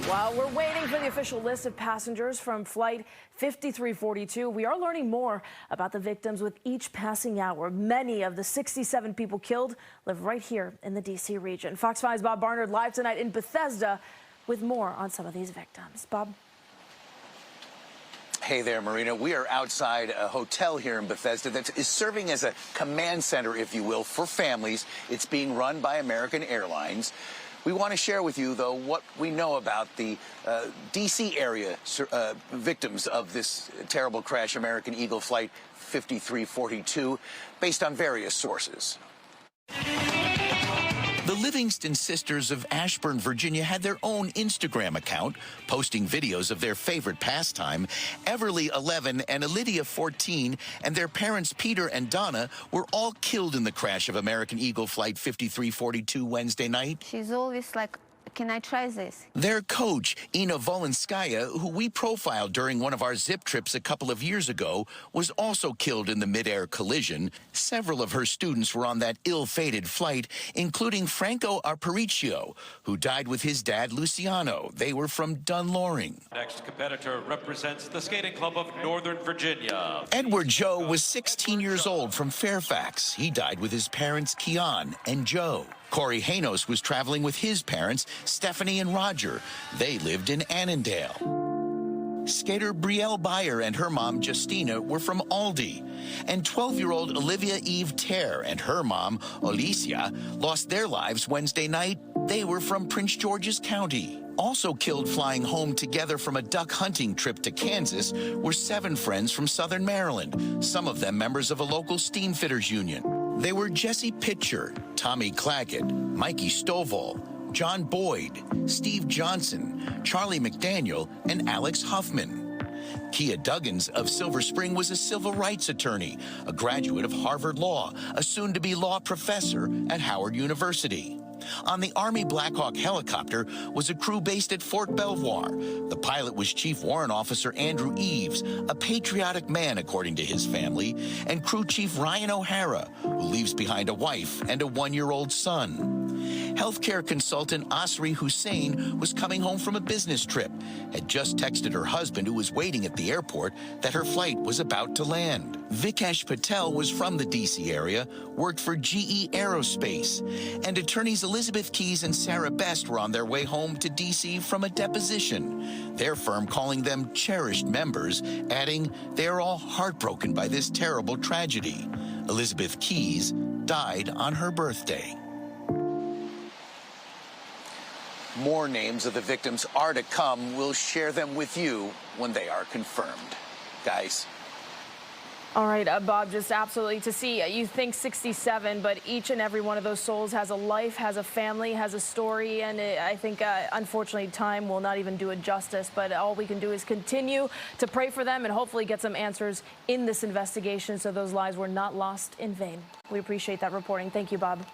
While we're waiting for the official list of passengers from Flight 5342, we are learning more about the victims with each passing hour. Many of the 67 people killed live right here in the D.C. region. Fox 5's Bob Barnard live tonight in Bethesda with more on some of these victims. Bob? Hey there, Marina. We are outside a hotel here in Bethesda that is serving as a command center, if you will, for families. It's being run by American Airlines. We want to share with you, though, what we know about the D.C. area victims of this terrible crash, American Eagle Flight 5342, based on various sources. The Livingston sisters of Ashburn, Virginia, had their own Instagram account, posting videos of their favorite pastime. Everly, 11, and Lydia, 14, and their parents, Peter and Donna, were all killed in the crash of American Eagle Flight 5342 Wednesday night. She's always like, can I try this? Their coach, Ina Volinskaya, who we profiled during one of our zip trips a couple of years ago, was also killed in the mid-air collision. Several of her students were on that ill-fated flight, including Franco Aparicio, who died with his dad, Luciano. They were from Dunloring. Next competitor represents the Skating Club of Northern Virginia. Edward Joe was 16 years old from Fairfax. He died with his parents, Keon and Joe. Corey Hanos was traveling with his parents, Stephanie and Roger. They lived in Annandale. Skater Brielle Beyer and her mom, Justina, were from Aldi. And 12-year-old Olivia Eve Terre and her mom, Alicia, lost their lives Wednesday night. They were from Prince George's County. Also killed flying home together from a duck hunting trip to Kansas were 7 friends from Southern Maryland, some of them members of a local steamfitters union. They were Jesse Pitcher, Tommy Claggett, Mikey Stovall, John Boyd, Steve Johnson, Charlie McDaniel, and Alex Huffman. Kia Duggins of Silver Spring was a civil rights attorney, a graduate of Harvard Law, a soon-to-be law professor at Howard University. On the Army Black Hawk helicopter was a crew based at Fort Belvoir. The pilot was Chief Warrant Officer Andrew Eves, a patriotic man according to his family, and Crew Chief Ryan O'Hara, who leaves behind a wife and a 1-year-old son. Healthcare consultant Asri Hussein was coming home from a business trip, had just texted her husband, who was waiting at the airport, that her flight was about to land. Vikesh Patel was from the D.C. area, worked for GE Aerospace, and attorneys Elizabeth Keys and Sarah Best were on their way home to D.C. from a deposition, their firm calling them cherished members, adding they are all heartbroken by this terrible tragedy. Elizabeth Keys died on her birthday. More names of the victims are to come. We'll share them with you when they are confirmed. Guys. All right, Bob, just absolutely to see. You think 67, but each and every one of those souls has a life, has a family, has a story, and I think, unfortunately, time will not even do it justice, but all we can do is continue to pray for them and hopefully get some answers in this investigation so those lives were not lost in vain. We appreciate that reporting. Thank you, Bob.